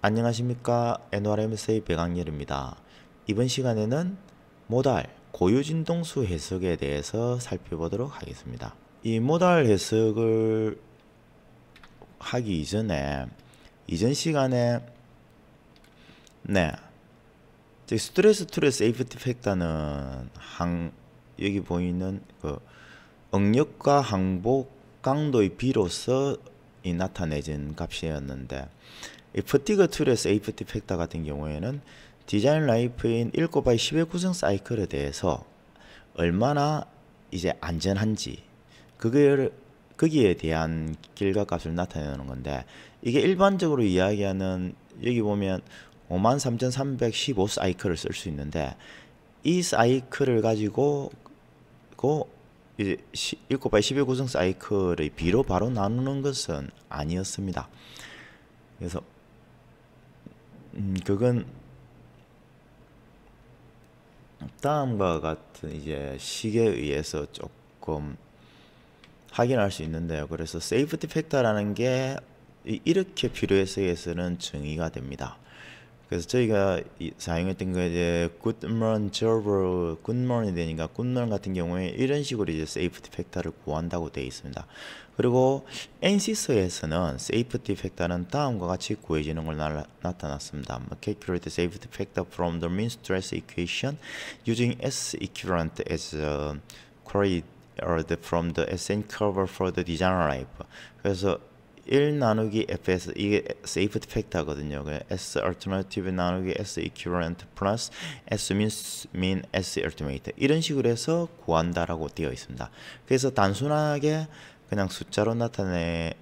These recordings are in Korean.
안녕하십니까. NRMSA 백악열입니다. 이번 시간에는 모달, 고유진동수 해석에 대해서 살펴보도록 하겠습니다. 이 모달 해석을 하기 이전에 이전 시간에 스트레스 툴의 세이프티 팩터는 여기 보이는 그 응력과 항복 강도의 비로서 나타내진 값이었는데, 이 퍼티그 툴의 세이프티 팩터 같은 경우에는 디자인 라이프인 1/10의 구성 사이클에 대해서 얼마나 이제 안전한지 거기에 대한 결과값을 나타내는 건데, 이게 일반적으로 이야기하는, 여기 보면 53,315 사이클을 쓸 수 있는데, 이 사이클을 가지고 이제 1/10의 구성 사이클의 비로 바로 나누는 것은 아니었습니다. 그래서 그건 다음과 같은 이제 식에 의해서 조금 확인할 수 있는데요. 그래서 세이프티 팩터라는 게 이렇게 필요해서에서는 정의가 됩니다. 그래서 저희가 사용했던 게 이제 굿먼 저버 굿먼이 되니까 굿먼 같은 경우에 이런 식으로 이제 세이프티 팩터를 구한다고 되어 있습니다. 그리고 NCS에서는 세이프티 팩터는 다음과 같이 구해지는 걸 나타났습니다. Calculate the safety factor from the mean stress equation using S equivalent as queried from the SN curve for the design life. 그래서 1 나누기 fs, 이게 세이프티 팩터거든요. S alternative 나누기 S equivalent 플러스 S mean S ultimate, 이런 식으로 해서 구한다라고 되어 있습니다. 그래서 단순하게 그냥 숫자로 나타내는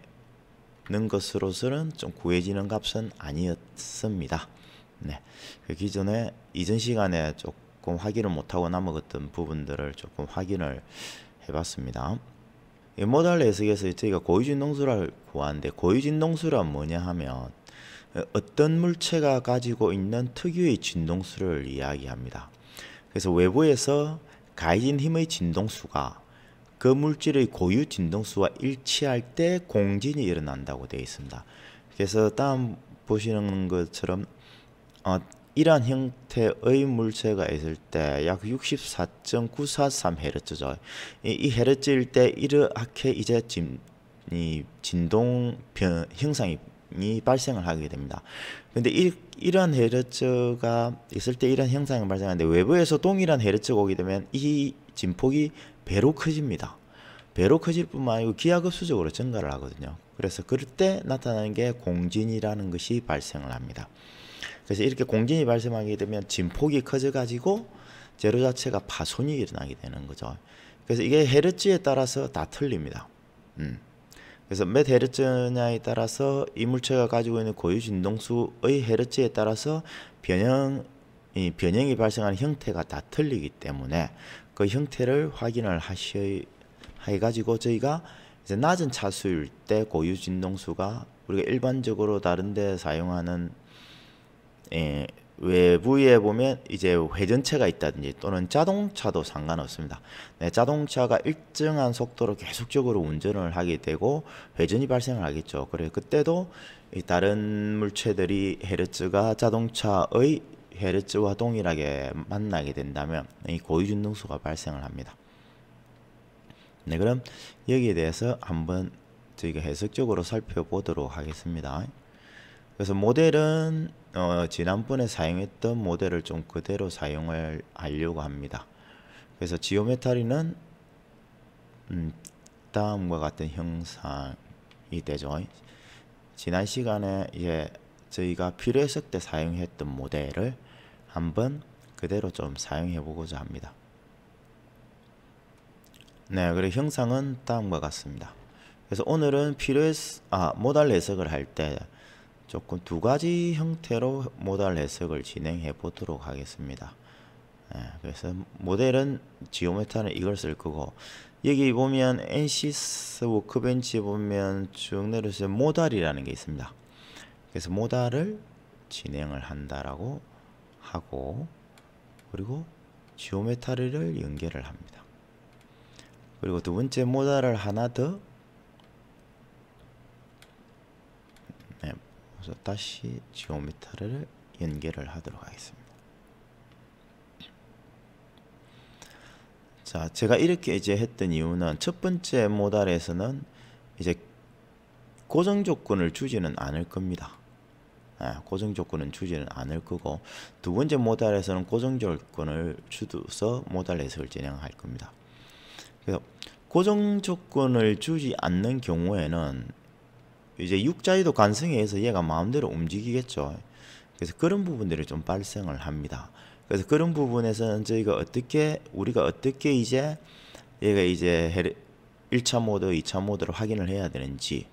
것으로서는 좀 구해지는 값은 아니었습니다. 그 기존에 이전 시간에 조금 확인을 못하고 남아갔던 부분들을 조금 확인을 해봤습니다. 이 모달 해석에서 저희가 고유진동수를 구하는데, 고유진동수란 뭐냐 하면 어떤 물체가 가지고 있는 특유의 진동수를 이야기합니다. 그래서 외부에서 가해진 힘의 진동수가 그 물질의 고유 진동수와 일치할 때 공진이 일어난다고 되어 있습니다. 그래서 다음 보시는 것처럼 이러한 형태의 물체가 있을 때 약 64.943Hz죠. 이 헤르츠일 때 이렇게 이제 진동 형상이 발생을 하게 됩니다. 근데 이러한 헤르츠가 있을 때 이런 형상이 발생하는데, 외부에서 동일한 헤르츠가 오게 되면 이 진폭이 배로 커집니다. 배로 커질 뿐만 아니고 기하급수적으로 증가를 하거든요. 그래서 그럴 때 나타나는 게 공진이라는 것이 발생을 합니다. 그래서 이렇게 공진이 발생하게 되면 진폭이 커져 가지고 재료 자체가 파손이 일어나게 되는 거죠. 그래서 이게 헤르츠에 따라서 다 틀립니다. 그래서 몇 헤르츠냐에 따라서 이 물체가 가지고 있는 고유 진동수의 헤르츠에 따라서 변형이 발생하는 형태가 다 틀리기 때문에 그 형태를 확인을 해가지고 저희가 이제 낮은 차수일 때 고유 진동수가 우리가 일반적으로 다른 데 사용하는 외부에 보면 이제 회전체가 있다든지 또는 자동차도 상관없습니다. 자동차가 일정한 속도로 계속적으로 운전을 하게 되고 회전이 발생을 하겠죠. 그래 그때도 다른 물체들이 헤르츠가 자동차의 헤르츠와 동일하게 만나게 된다면 이 고유진동수가 발생을 합니다. 그럼 여기에 대해서 한번 저희가 해석적으로 살펴보도록 하겠습니다. 그래서 모델은 지난번에 사용했던 모델을 좀 그대로 사용을 하려고 합니다. 그래서 지오메타리는 다음과 같은 형상이 되죠. 지난 시간에 이제 저희가 필요했을 때 사용했던 모델을 한번 그대로 좀 사용해 보고자 합니다. 그리고 형상은 다음과 같습니다. 그래서 오늘은 모달 해석을 할 때 조금 두 가지 형태로 모달 해석을 진행해 보도록 하겠습니다. 그래서 모델은 지오메타는 이걸 쓸 거고, 여기 보면 NCS 워크벤치 보면 쭉 내려서 모달이라는 게 있습니다. 그래서 모달을 진행을 한다라고 하고, 그리고 지오메타리를 연결을 합니다. 그리고 두 번째 모달을 하나 더 그래서 다시 지오메트리를 연결을 하도록 하겠습니다. 자, 제가 이렇게 이제 했던 이유는 첫 번째 모달에서는 이제 고정 조건을 주지는 않을 겁니다. 고정 조건은 주지는 않을 거고, 두 번째 모달에서는 고정 조건을 주어서 모달 해석을 진행할 겁니다. 그래서 고정 조건을 주지 않는 경우에는 이제 육자유도 관성에 의해서 얘가 마음대로 움직이겠죠. 그래서 그런 부분들이 좀 발생을 합니다. 그래서 그런 부분에서는 우리가 어떻게 이제 얘가 이제 1차 모드, 2차 모드로 확인을 해야 되는지,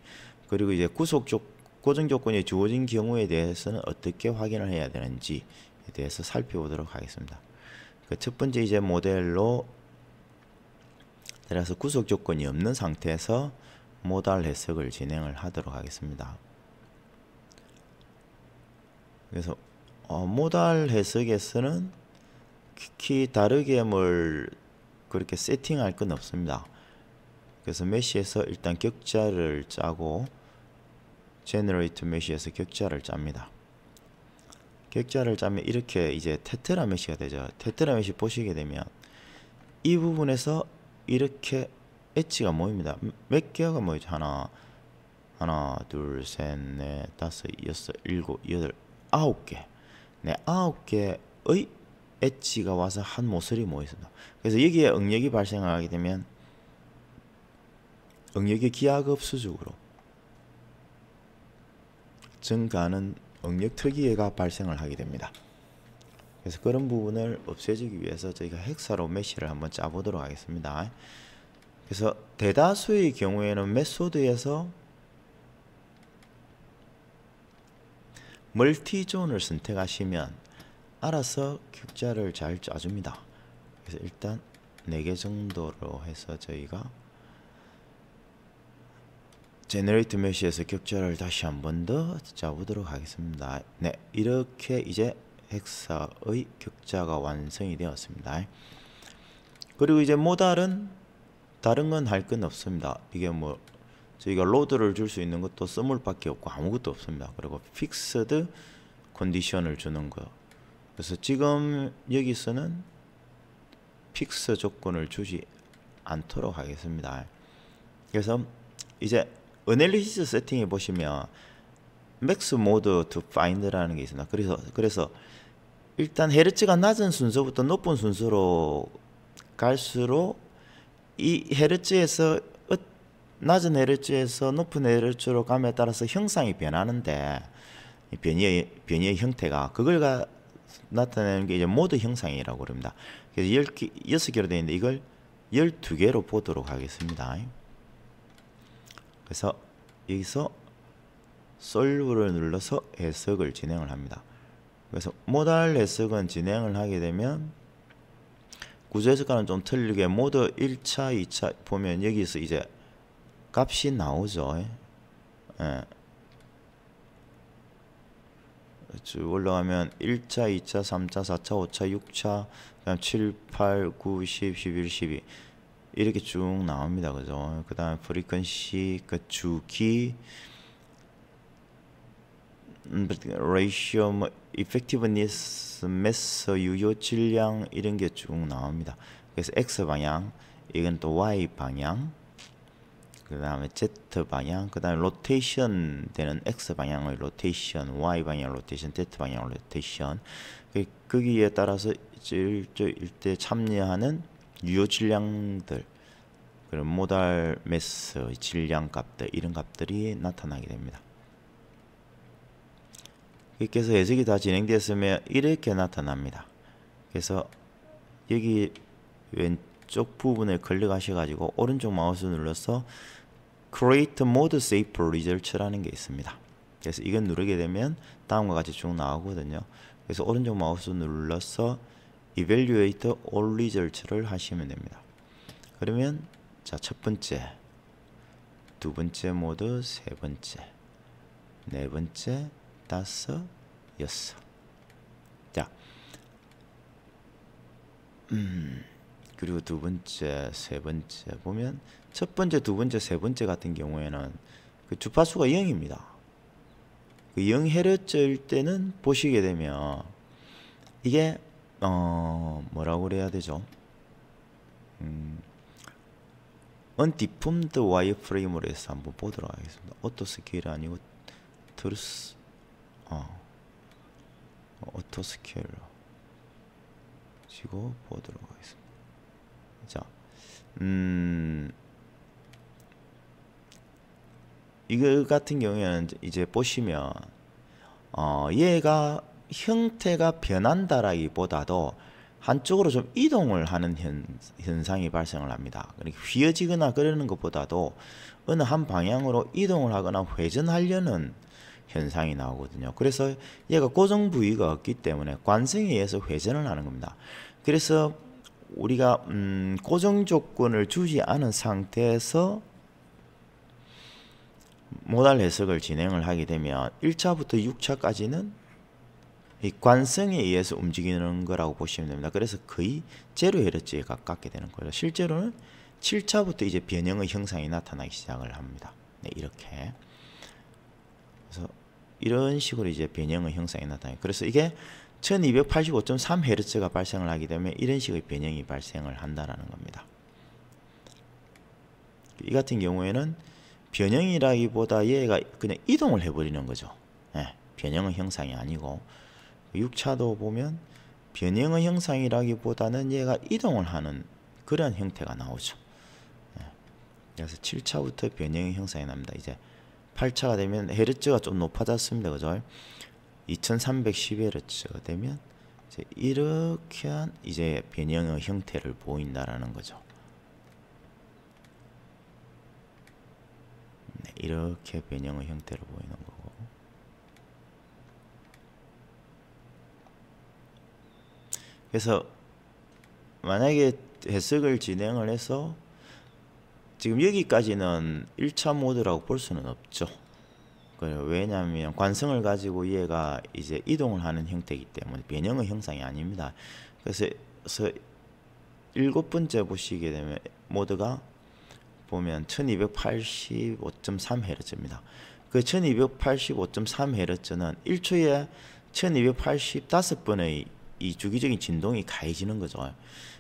그리고 이제 고정 조건이 주어진 경우에 대해서는 어떻게 확인을 해야 되는지에 대해서 살펴보도록 하겠습니다. 그 첫 번째 이제 모델로 따라서 구속 조건이 없는 상태에서 모달 해석을 진행을 하도록 하겠습니다. 그래서 모달 해석에서는 특히 다르게 뭘 그렇게 세팅할 건 없습니다. 그래서 메시에서 일단 격자를 짜고 제너레이트 메시에서 격자를 짭니다. 격자를 짜면 이렇게 이제 테트라 메시가 되죠. 테트라 메시 보시게 되면 이 부분에서 이렇게 엣지가 모입니다. 몇 개가 모이죠? 하나, 둘, 셋, 넷, 다섯, 여섯, 일곱, 여덟, 9개. 네, 9개의 엣지가 와서 한 모서리 모였습니다. 그래서 여기에 응력이 발생하게 되면 응력이 기하급 수직으로 증가하는 응력 특이해가 발생을 하게 됩니다. 그래서 그런 부분을 없애주기 위해서 저희가 헥사로 메시를 한번 짜보도록 하겠습니다. 그래서 대다수의 경우에는 메소드에서 멀티존을 선택하시면 알아서 격자를 잘 짜줍니다. 그래서 일단 4개 정도로 해서 저희가 제너레이트 메시에서 격자를 다시 한 번 더 짜보도록 하겠습니다. 네, 이렇게 이제 헥사의 격자가 완성이 되었습니다. 그리고 이제 모달은 다른 건 할 건 없습니다. 이게 뭐 저희가 로드를 줄 수 있는 것도 스몰밖에 없고 아무것도 없습니다. 그리고 픽스드 컨디션을 주는 거. 그래서 지금 여기서는 픽스 조건을 주지 않도록 하겠습니다. 그래서 이제 어널리시스 세팅에 보시면 맥스 모드 투 파인드라는 게 있습니다. 그래서 일단 헤르츠가 낮은 순서부터 높은 순서로 갈수록 이 헤르츠에서 낮은 헤르츠에서 높은 헤르츠로 감에 따라서 형상이 변하는데 변이의 형태가 그걸 나타내는 게 이제 모드 형상이라고 그럽니다. 그래서 6개로 되어 있는데 이걸 12개로 보도록 하겠습니다. 그래서 여기서 솔브를 눌러서 해석을 진행을 합니다. 그래서 모달 해석은 진행을 하게 되면 구조 해석과는 좀 틀리게 모드 1차, 2차 보면 여기서 이제 값이 나오죠. 예. 쭉 올라가면 1차, 2차, 3차, 4차, 5차, 6차, 그다음 7, 8, 9, 10, 11, 12 이렇게 쭉 나옵니다. 그죠? 그 다음에 프리퀀시, 그 주기, 레이시오, 뭐 이펙티브니스, 매스, 유효 질량 이런 게 쭉 나옵니다. 그래서 X 방향, 이건 또 Y 방향, 그 다음에 Z 방향, 그 다음에 로테이션 되는 X 방향의 로테이션, Y 방향 로테이션, Z 방향 로테이션. 거기에 따라서 일대 참여하는 유효 질량들, 그런 모달 매스 질량 값들, 이런 값들이 나타나게 됩니다. 이렇게 해서 해석이 다 진행되었으면 이렇게 나타납니다. 그래서 여기 왼쪽 부분에 클릭하셔가지고 오른쪽 마우스 눌러서 Create Mode Safe Results라는 게 있습니다. 그래서 이건 누르게 되면 다음과 같이 쭉 나오거든요. 그래서 오른쪽 마우스 눌러서 Evaluate All Results를 하시면 됩니다. 그러면 자, 첫 번째, 두 번째 모드, 세 번째, 네 번째, 다섯, 여섯. 자, 그리고 두 번째, 세 번째 보면 첫 번째, 두 번째, 세 번째 같은 경우에는 그 주파수가 0입니다. 그 0Hz일 때는 보시게 되면 이게 뭐라고 그래야 되죠? 언디품드 와이어프레임으로 해서 한번 보도록 하겠습니다. 오토 스케일이 아니고 트루스 오토 스케일로 지고 보도록 하겠습니다. 자, 이거 같은 경우에는 이제 보시면 얘가 형태가 변한다라기보다도 한쪽으로 좀 이동을 하는 현상이 발생을 합니다. 그러니까 휘어지거나 그러는 것보다도 어느 한 방향으로 이동을 하거나 회전하려는 현상이 나오거든요. 그래서 얘가 고정 부위가 없기 때문에 관성에 의해서 회전을 하는 겁니다. 그래서 우리가 고정 조건을 주지 않은 상태에서 모달 해석을 진행을 하게 되면 1차부터 6차까지는 이 관성에 의해서 움직이는 거라고 보시면 됩니다. 그래서 거의 제로 헤르츠에 가깝게 되는 거죠. 실제로는 7차부터 이제 변형의 형상이 나타나기 시작을 합니다. 네, 이렇게. 그래서 이런 식으로 이제 변형의 형상이 나타나요. 그래서 이게 1285.3Hz가 발생을 하게 되면 이런 식의 변형이 발생을 한다라는 겁니다. 이 같은 경우에는 변형이라기보다 얘가 그냥 이동을 해버리는 거죠. 네, 변형의 형상이 아니고 6차도 보면 변형의 형상이라기보다는 얘가 이동을 하는 그런 형태가 나오죠. 네, 그래서 7차부터 변형의 형상이 납니다. 이제 8차가 되면 헤르츠가 좀 높아졌습니다. 그죠? 2310Hz가 되면 이제 이렇게 한 이제 변형의 형태를 보인다라는 거죠. 네, 이렇게 변형의 형태를 보이는 거고. 그래서 만약에 해석을 진행을 해서 지금 여기까지는 1차 모드라고 볼 수는 없죠. 왜냐하면 관성을 가지고 얘가 이제 이동을 하는 형태이기 때문에 변형의 형상이 아닙니다. 그래서 7번째 보시게 되면 모드가 보면 1285.3Hz입니다. 그 1285.3Hz는 1초에 1285번의 이 주기적인 진동이 가해지는 거죠.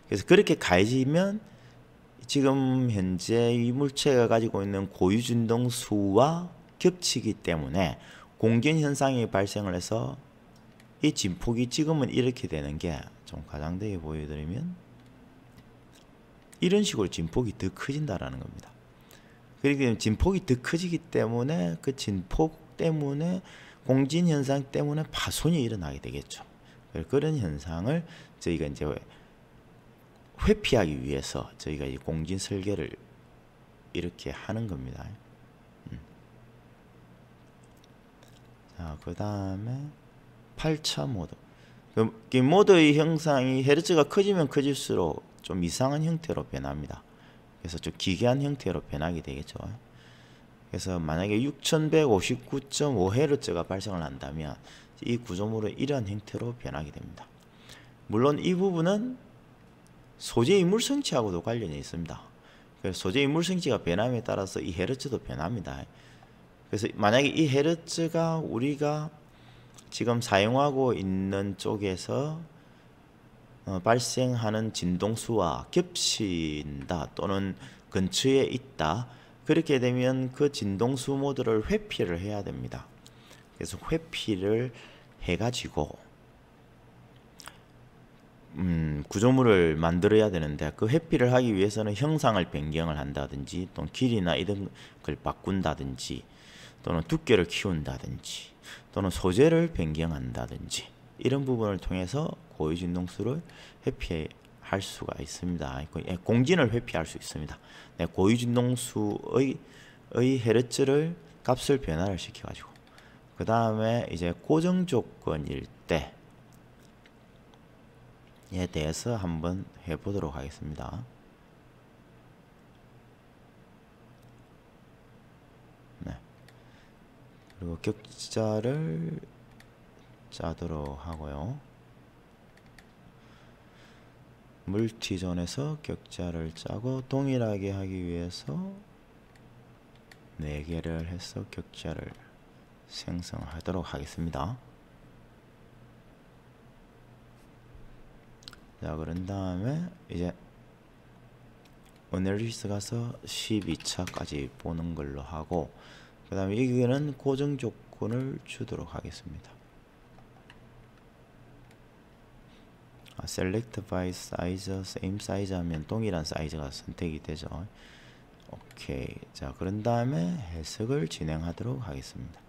그래서 그렇게 가해지면 지금 현재 이 물체가 가지고 있는 고유 진동수와 겹치기 때문에 공견 현상이 발생을 해서 이 진폭이 지금은 이렇게 되는 게 좀 가장되게 보여드리면 이런 식으로 진폭이 더 커진다라는 겁니다. 그러니까 진폭이 더 커지기 때문에 그 진폭 때문에 공진 현상 때문에 파손이 일어나게 되겠죠. 그런 현상을 저희가 이제 회피하기 위해서 저희가 이 공진 설계를 이렇게 하는 겁니다. 자, 그 다음에 8차 모드. 이 모드의 형상이 헤르츠가 커지면 커질수록 좀 이상한 형태로 변합니다. 그래서 좀 기괴한 형태로 변하게 되겠죠. 그래서 만약에 6159.5Hz가 발생을 한다면 이 구조물은 이러한 형태로 변하게 됩니다. 물론 이 부분은 소재의 물성치하고도 관련이 있습니다. 그래서 소재의 물성치가 변함에 따라서 이 헤르츠도 변합니다. 그래서 만약에 이 헤르츠가 우리가 지금 사용하고 있는 쪽에서 발생하는 진동수와 겹친다 또는 근처에 있다, 그렇게 되면 그 진동수 모드를 회피를 해야 됩니다. 그래서 회피를 해가지고 구조물을 만들어야 되는데, 그 회피를 하기 위해서는 형상을 변경을 한다든지 또는 길이나 이런 걸 바꾼다든지 또는 두께를 키운다든지 또는 소재를 변경한다든지 이런 부분을 통해서 고유 진동수를 회피할 수가 있습니다. 공진을 회피할 수 있습니다. 네, 고유 진동수의 헤르츠를 값을 변화를 시켜가지고 그 다음에 이제 고정 조건일 때에 대해서 한번 해보도록 하겠습니다. 네. 그리고 격자를 짜도록 하고요. 물티존에서 격자를 짜고 동일하게 하기 위해서 4개를 해서 격자를 생성하도록 하겠습니다. 자, 그런 다음에 이제 어널리시스 가서 12차까지 보는 걸로 하고, 그 다음에 여기는 고정 조건을 주도록 하겠습니다. select by size, same size 하면 동일한 사이즈가 선택이 되죠. 오케이. 자, 그런 다음에 해석을 진행하도록 하겠습니다.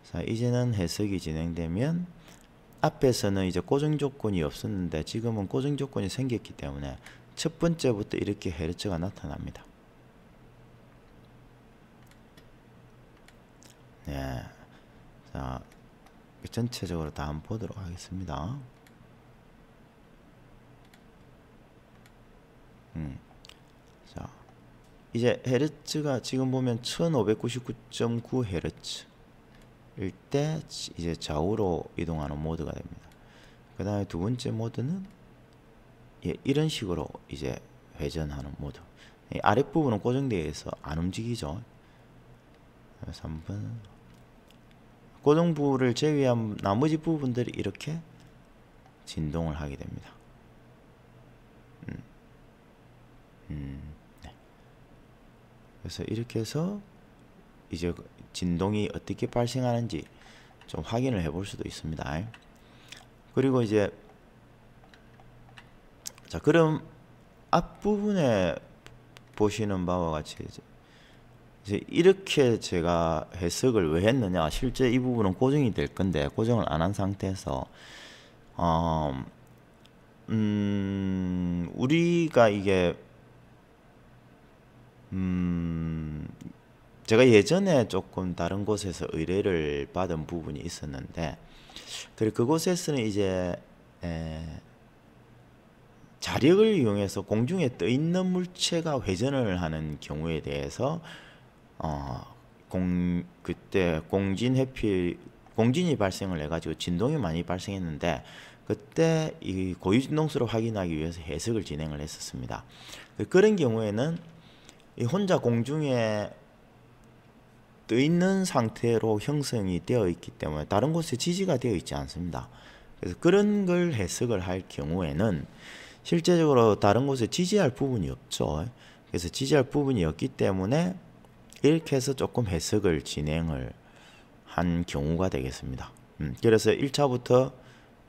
자, 이제는 해석이 진행되면 앞에서는 이제 고정 조건이 없었는데 지금은 고정 조건이 생겼기 때문에 첫 번째부터 이렇게 헤르츠가 나타납니다. 네. 자, 전체적으로 다 한번 보도록 하겠습니다. 자, 이제 헤르츠가 지금 보면 1599.9 헤르츠일 때 이제 좌우로 이동하는 모드가 됩니다. 그 다음에 두 번째 모드는 이런 식으로 이제 회전하는 모드. 아랫부분은 고정되어 있어 안 움직이죠. 그래서 한번 고정부를 제외한 나머지 부분들이 이렇게 진동을 하게 됩니다. 네. 그래서 이렇게 해서 이제 진동이 어떻게 발생하는지 좀 확인을 해볼 수도 있습니다. 그리고 이제 자, 그럼 앞부분에 보시는 바와 같이 이제 이렇게 제가 해석을 왜 했느냐, 실제 이 부분은 고정이 될 건데 고정을 안 한 상태에서 우리가 이게 제가 예전에 조금 다른 곳에서 의뢰를 받은 부분이 있었는데, 그리고 그곳에서는 이제 자력을 이용해서 공중에 떠 있는 물체가 회전을 하는 경우에 대해서 그때 공진이 발생을 해가지고 진동이 많이 발생했는데, 그때 이 고유 진동수를 확인하기 위해서 해석을 진행을 했었습니다. 그런 경우에는 혼자 공중에 떠 있는 상태로 형성이 되어 있기 때문에 다른 곳에 지지가 되어 있지 않습니다. 그래서 그런 걸 해석을 할 경우에는 실제적으로 다른 곳에 지지할 부분이 없죠. 그래서 지지할 부분이 없기 때문에 이렇게 해서 조금 해석을 진행을 한 경우가 되겠습니다. 그래서 1차부터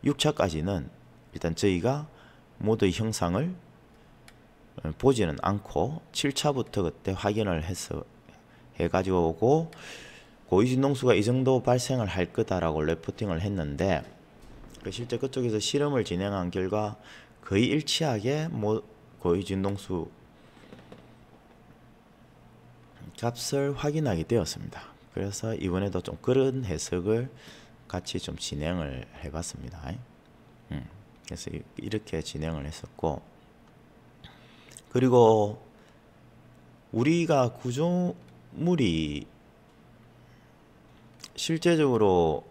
6차까지는 일단 저희가 모드의 형상을 보지는 않고 7차부터 그때 확인을 해가지고 오고 고유 진동수가 이 정도 발생을 할 거다라고 레포팅을 했는데, 실제 그쪽에서 실험을 진행한 결과 거의 일치하게 고유 진동수 값을 확인하게 되었습니다. 그래서 이번에도 좀 그런 해석을 같이 좀 진행을 해봤습니다. 그래서 이렇게 진행을 했었고, 그리고 우리가 구조물이 실제적으로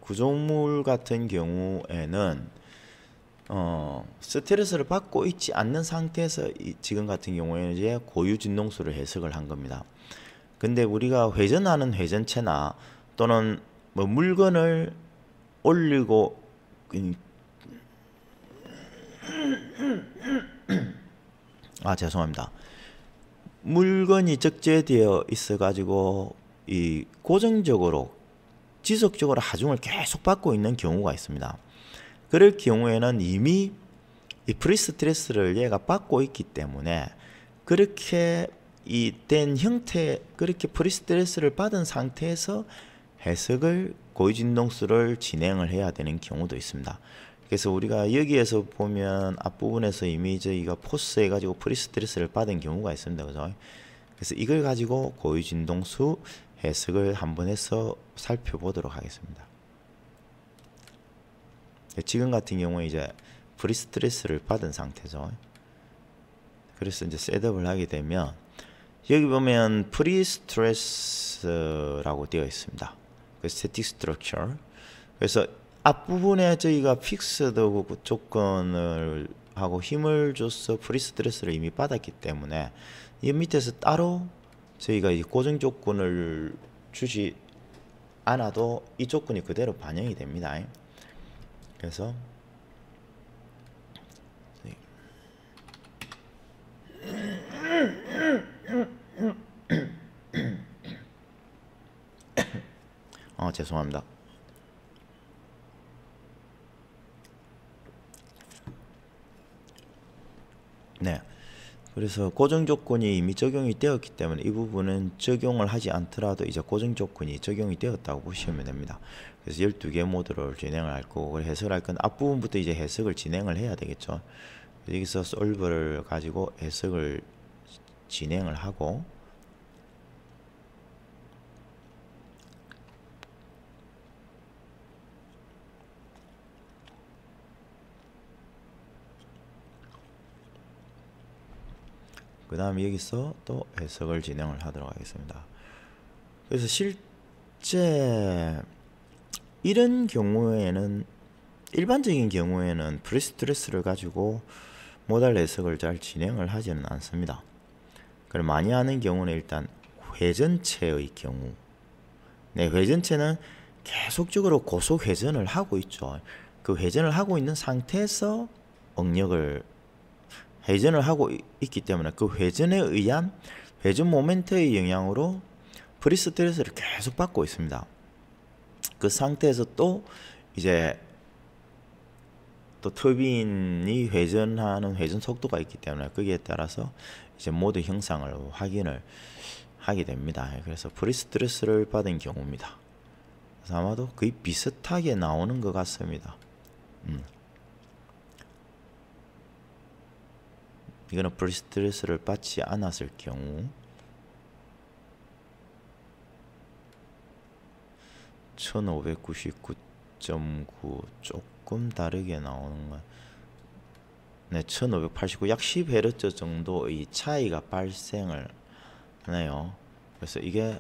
구조물 같은 경우에는 스트레스를 받고 있지 않는 상태에서 지금 같은 경우에는 이제 고유 진동수를 해석을 한 겁니다. 근데 우리가 회전하는 회전체나 또는 뭐 물건을 올리고 죄송합니다. 물건이 적재되어 있어 가지고 이 고정적으로 지속적으로 하중을 계속 받고 있는 경우가 있습니다. 그럴 경우에는 이미 이 프리스트레스를 얘가 받고 있기 때문에 그렇게 된 형태, 그렇게 프리스트레스를 받은 상태에서 해석을 고유 진동수를 진행을 해야 되는 경우도 있습니다. 그래서 우리가 여기에서 보면 앞부분에서 이미 저희가 포스 해가지고 프리스트레스를 받은 경우가 있습니다. 그죠? 그래서 이걸 가지고 고유 진동수 해석을 한번 해서 살펴보도록 하겠습니다. 지금 같은 경우에 이제 프리스트레스를 받은 상태죠. 그래서 이제 셋업을 하게 되면 여기 보면 프리스트레스라고 되어 있습니다. 그 스태틱 스트럭처. 그래서 앞부분에 저희가 픽스드 조건을 하고 힘을 줘서 프리스트레스를 이미 받았기 때문에 이 밑에서 따로 저희가 이 고정 조건을 주지 않아도 이 조건이 그대로 반영이 됩니다. 그래서 죄송합니다. 네. 그래서 고정 조건이 이미 적용이 되었기 때문에 이 부분은 적용을 하지 않더라도 이제 고정 조건이 적용이 되었다고 보시면 됩니다. 그래서 12개 모드를 진행을 할 거고 해석을 할 건 앞부분부터 이제 해석을 진행을 해야 되겠죠. 여기서 솔브를 가지고 해석을 진행을 하고 그 다음에 여기서 또 해석을 진행을 하도록 하겠습니다. 그래서 실제 이런 경우에는 일반적인 경우에는 프리스트레스를 가지고 모달 해석을 잘 진행을 하지는 않습니다. 그걸 많이 하는 경우는 일단 회전체의 경우, 네, 회전체는 계속적으로 고속 회전을 하고 있죠. 그 회전을 하고 있는 상태에서 응력을 회전을 하고 있기 때문에 그 회전에 의한 회전 모멘트의 영향으로 프리스트레스를 계속 받고 있습니다. 그 상태에서 또 이제 또 터빈이 회전하는 회전 속도가 있기 때문에 거기에 따라서 이제 모드 형상을 확인을 하게 됩니다. 그래서 프리스트레스를 받은 경우입니다. 그래서 아마도 거의 비슷하게 나오는 것 같습니다. 이거는 프리스트레스를 받지 않았을 경우 1599.9 조금 다르게 나오는 건 네, 1589 약 10Hz 정도의 차이가 발생을 하네요. 그래서 이게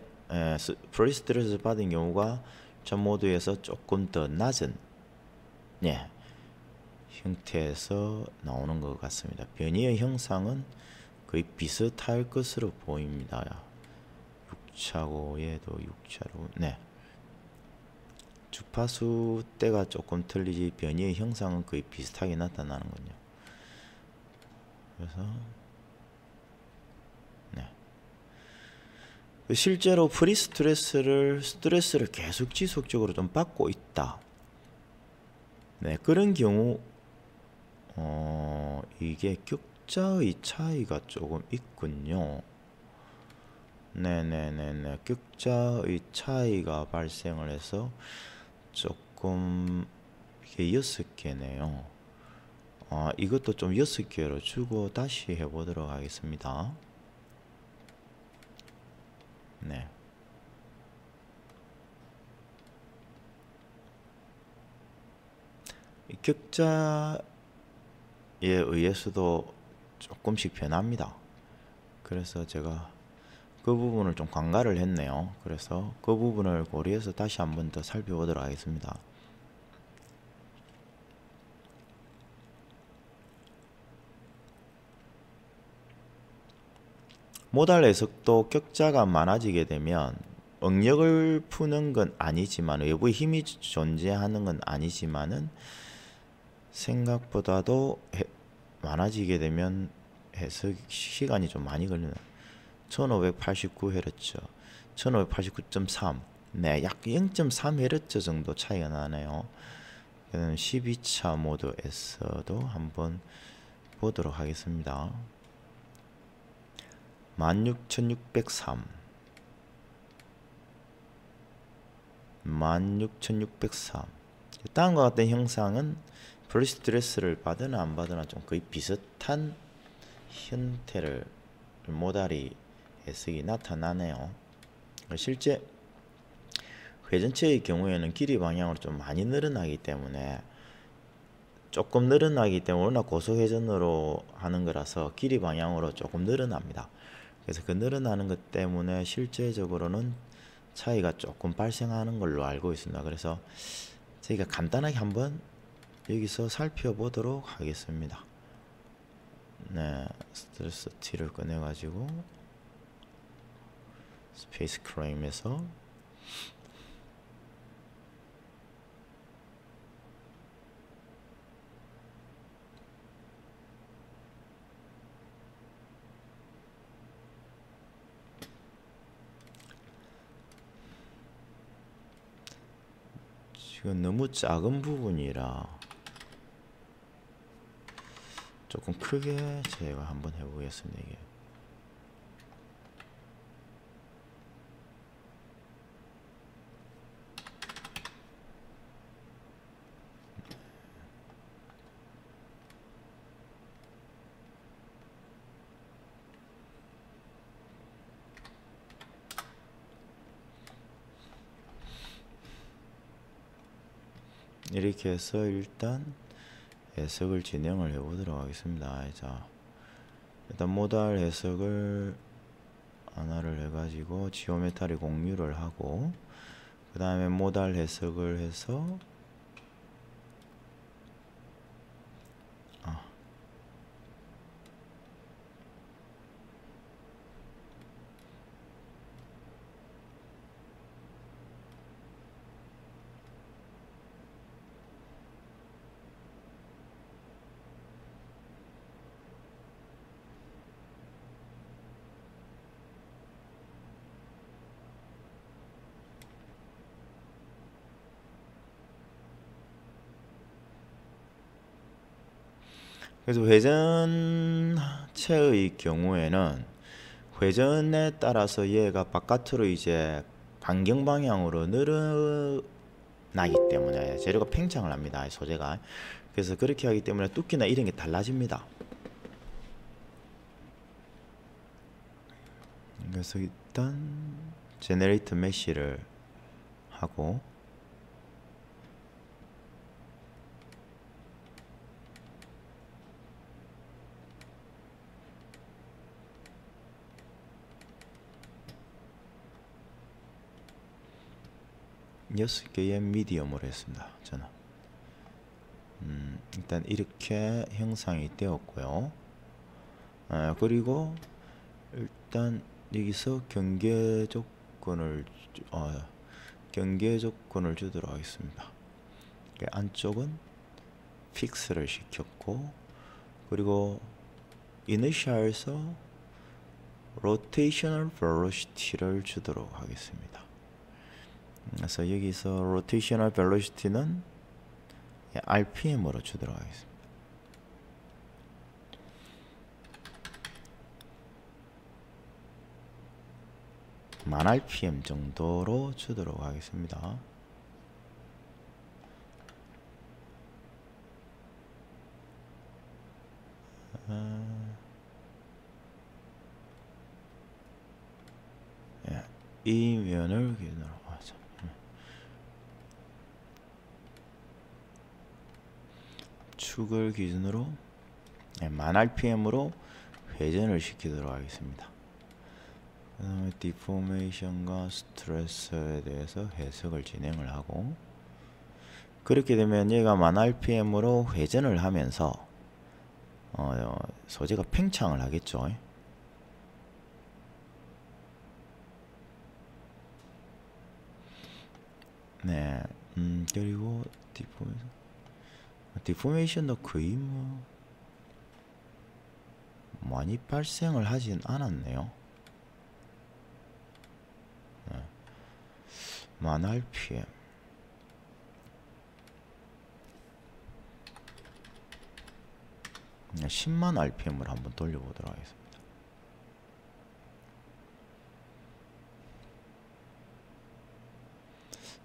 프리스트레스 받은 경우가 전 모드에서 조금 더 낮은 형태에서 나오는 것 같습니다. 변이의 형상은 거의 비슷할 것으로 보입니다. 6차고에도 6차로 주파수 때가 조금 틀리지 변이의 형상은 거의 비슷하게 나타나는군요. 그래서 실제로 프리스트레스를 계속 지속적으로 좀 받고 있다. 그런 경우 이게 격자의 차이가 조금 있군요. 격자의 차이가 발생을 해서 조금 이게 6개네요. 이것도 좀 6개로 주고 다시 해보도록 하겠습니다. 이 격자에 의해서도 조금씩 변합니다. 그래서 제가 그 부분을 좀 관가를 했네요. 그래서 그 부분을 고려해서 다시 한번 더 살펴보도록 하겠습니다. 모달 해석도 격자가 많아지게 되면 응력을 푸는 건 아니지만 외부의 힘이 존재하는 건 아니지만은 생각보다도 많아지게 되면 해석 시간이 좀 많이 걸리는 1589Hz 1589.3 약 0.3Hz 정도 차이가 나네요. 12차 모드에서도 한번 보도록 하겠습니다. 16603 16603 다음과 같은 형상은 프리스트레스를 받으나 안 받으나 좀 거의 비슷한 형태를 모달이 해석이 나타나네요. 실제 회전체의 경우에는 길이 방향으로 좀 많이 늘어나기 때문에 워낙 고속회전으로 하는 거라서 길이 방향으로 조금 늘어납니다. 그래서 그 늘어나는 것 때문에 실제적으로는 차이가 조금 발생하는 걸로 알고 있습니다. 그래서 저희가 간단하게 한번 여기서 살펴보도록 하겠습니다. 스트레스 T를 꺼내 가지고 스페이스 크레임에서 지금 너무 작은 부분이라 조금 크게 제가 한번 해보겠습니다. 이게 이렇게 해서 일단 해석을 진행을 해보도록 하겠습니다. 자, 일단 모달 해석을 하나를 해가지고 지오메타리 공유를 하고, 그 다음에 모달 해석을 해서 그래서 회전체의 경우에는 회전에 따라서 얘가 바깥으로 이제 반경 방향으로 늘어나기 때문에 재료가 팽창을 합니다. 소재가. 그래서 그렇게 하기 때문에 두께나 이런 게 달라집니다. 그래서 일단 제너레이터 메쉬를 하고, 여섯 개의 미디엄으로 했습니다. 저는 일단 이렇게 형상이 되었고요. 그리고 일단 여기서 경계 조건을 주도록 하겠습니다. 안쪽은 픽스를 시켰고, 그리고 이니셜에서 로테이셔널 벨로시티를 주도록 하겠습니다. 그래서 여기서 로테이셔널 벨로시티는 RPM으로 주도록 하겠습니다. 만 RPM 정도로 주도록 하겠습니다. 이 면을 기준으로 하자. 축을 기준으로 만 RPM으로 회전을 시키도록 하겠습니다. 그 다음에 디포메이션과 스트레스에 대해서 해석을 진행을 하고, 그렇게 되면 얘가 만 RPM으로 회전을 하면서 소재가 팽창을 하겠죠. 네, 그리고 디포메이션도 거의 많이 발생을 하진 않았네요. 만 RPM 10만 RPM을 한번 돌려보도록 하겠습니다.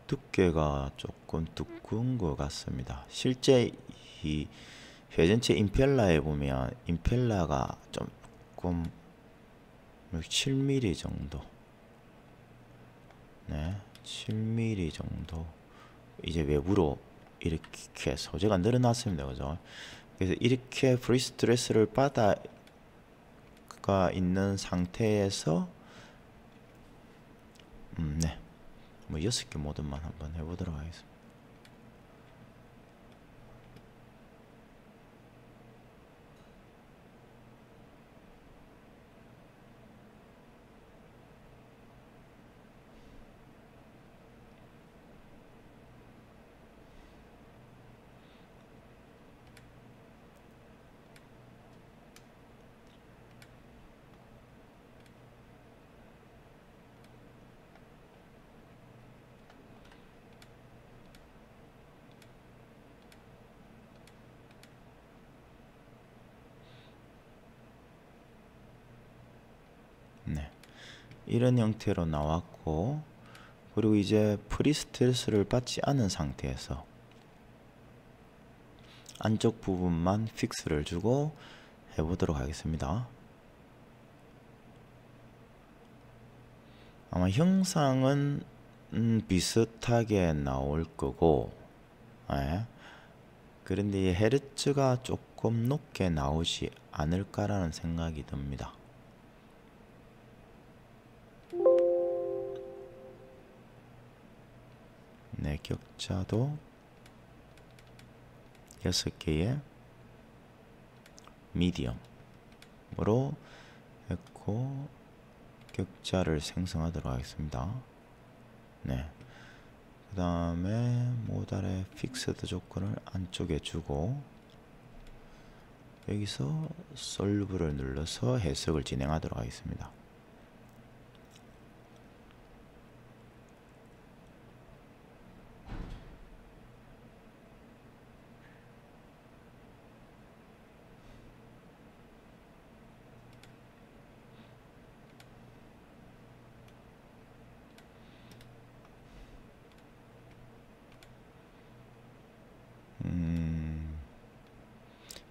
두께가 조금 두꺼운 것 같습니다. 실제 이 회전체 임펠러에 보면 임펠러가 조금 7mm 정도, 네, 7mm 정도 이제 외부로 이렇게 소재가 늘어났습니다. 그죠? 그래서 이렇게 프리스트레스를 바다가 있는 상태에서 네, 뭐 6개 모드만 한번 해보도록 하겠습니다. 이런 형태로 나왔고, 그리고 이제 프리스트레스를 받지 않은 상태에서 안쪽 부분만 픽스를 주고 해보도록 하겠습니다. 아마 형상은 비슷하게 나올 거고, 예. 그런데 이 헤르츠가 조금 높게 나오지 않을까라는 생각이 듭니다. 네, 격자도 6개의 미디엄으로 했고 격자를 생성하도록 하겠습니다. 네. 그 다음에 모달의 픽스드 조건을 안쪽에 주고 여기서 솔브를 눌러서 해석을 진행하도록 하겠습니다.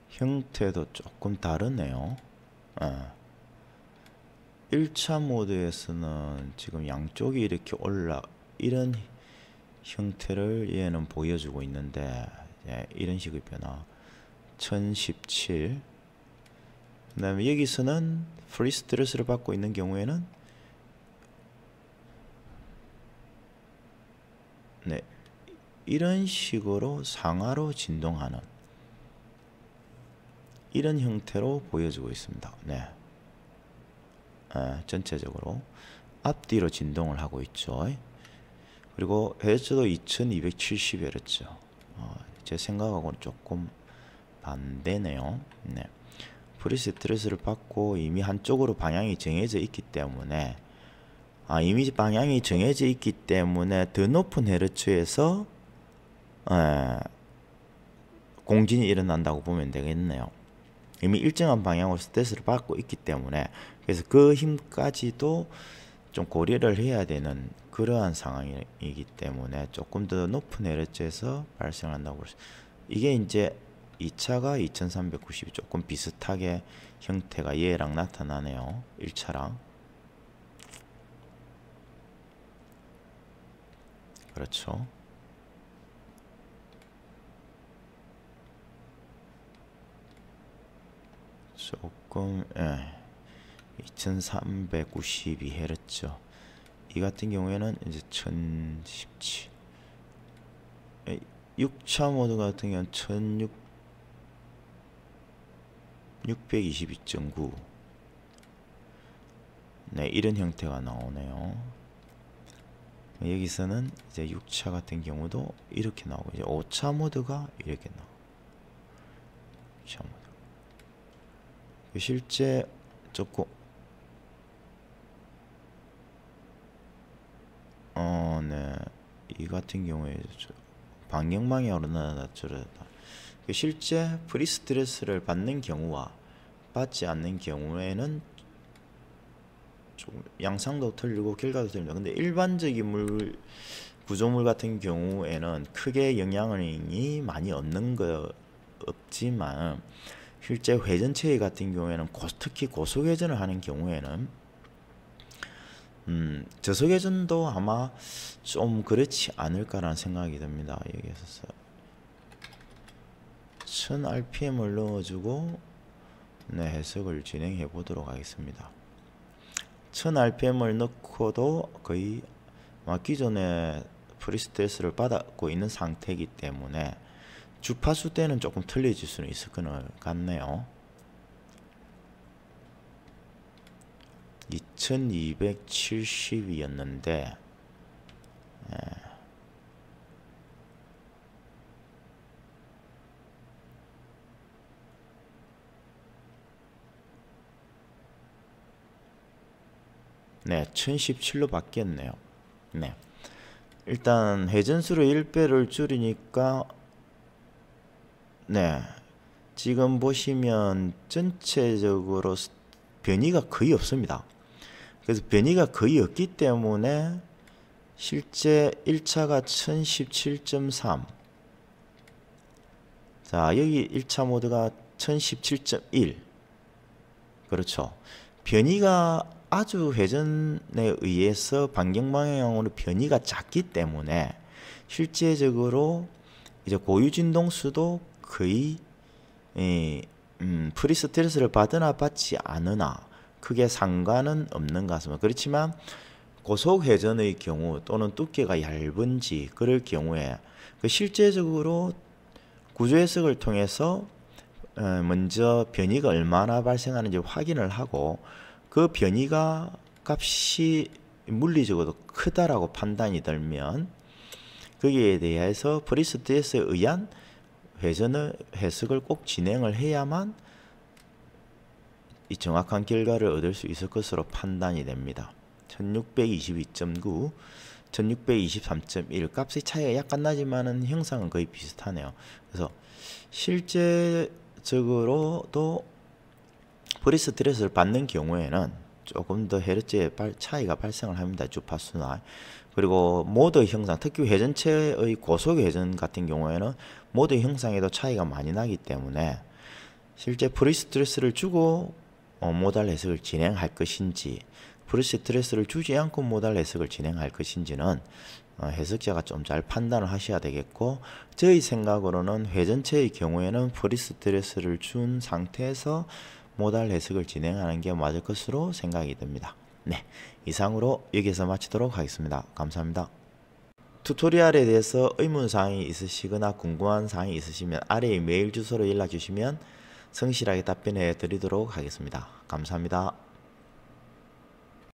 형태도 조금 다르네요. 1차 모드에서는 지금 양쪽이 이렇게 이런 형태를 얘는 보여주고 있는데, 이런 식의 변화 1017. 그 다음에 여기서는 프리스트레스를 받고 있는 경우에는 네, 이런 식으로 상하로 진동하는 이런 형태로 보여주고 있습니다. 네. 전체적으로 앞뒤로 진동을 하고 있죠. 그리고 헤르츠도 2270Hz. 제 생각하고는 조금 반대네요. 네. 프리스트레스를 받고 이미 한쪽으로 방향이 정해져 있기 때문에 이미 방향이 정해져 있기 때문에 더 높은 헤르츠에서 공진이 일어난다고 보면 되겠네요. 이미 일정한 방향으로 스트레스를 받고 있기 때문에, 그래서 그 힘까지도 좀 고려를 해야 되는 그러한 상황이기 때문에 조금 더 높은 헤르츠에서 발생한다고 볼 수. 이게 이제 2차가 2390이 조금 비슷하게 형태가 얘랑 나타나네요. 1차랑. 그렇죠. 조금 2392Hz. 이 같은 경우에는 이제 1017. 6차 모드 같은 경우는 1622.9. 네, 이런 형태가 나오네요. 여기서는 이제 6차 같은 경우도 이렇게 나오고, 이제 5차 모드가 이렇게 나오고. 5차 모드. 실제 조금 네, 이 같은 경우에 방향망이 어느나저르다. 실제 프리스트레스를 받는 경우와 받지 않는 경우에는 좀 양상도 틀리고 결과도 틀립니다. 근데 일반적인 구조물 같은 경우에는 크게 영향이 많이 없지만, 실제 회전체계 같은 경우에는 특히 고속회전을 하는 경우에는 저속회전도 아마 좀 그렇지 않을까라는 생각이 듭니다. 여기에서 1000rpm을 넣어주고 해석을 진행해 보도록 하겠습니다. 1000rpm을 넣고도 거의 기존에 프리스트레스를 받고 있는 상태이기 때문에 주파수 때는 조금 틀려질 수는 있을 것 같네요. 2270이었는데 네, 1017로 바뀌었네요. 네. 일단 회전수를 1배를 줄이니까 네, 지금 보시면 전체적으로 변이가 거의 없습니다. 그래서 변이가 거의 없기 때문에 실제 1차가 1017.3. 자, 여기 1차 모드가 1017.1. 그렇죠. 변이가 아주 회전에 의해서 반경 방향으로 변이가 작기 때문에 실제적으로 이제 고유 진동수도 거의 프리 스트레스를 받으나 받지 않으나 크게 상관은 없는 것 같습니다. 그렇지만 고속 회전의 경우 또는 두께가 얇은지 그럴 경우에 실제적으로 구조 해석을 통해서 먼저 변이가 얼마나 발생하는지 확인을 하고 그 변이가 값이 물리적으로 크다라고 판단이 들면 거기에 대해서 프리스트레스에 의한 회전의 해석을 꼭 진행을 해야만 이 정확한 결과를 얻을 수 있을 것으로 판단이 됩니다. 1622.9, 1623.1 값의 차이가 약간 나지만은 형상은 거의 비슷하네요. 그래서 실제적으로도 프리스트레스를 받는 경우에는 조금 더 헤르츠의 차이가 발생을 합니다. 주파수나. 그리고 모드 형상, 특히 회전체의 고속 회전 같은 경우에는 모드 형상에도 차이가 많이 나기 때문에 실제 프리스트레스를 주고 모달 해석을 진행할 것인지 프리스트레스를 주지 않고 모달 해석을 진행할 것인지는 해석자가 좀 잘 판단을 하셔야 되겠고, 저희 생각으로는 회전체의 경우에는 프리스트레스를 준 상태에서 모달 해석을 진행하는 게 맞을 것으로 생각이 됩니다. 네, 이상으로 여기서 마치도록 하겠습니다. 감사합니다. 튜토리얼에 대해서 의문사항이 있으시거나 궁금한 사항이 있으시면 아래의 메일 주소로 연락 주시면 성실하게 답변해 드리도록 하겠습니다. 감사합니다.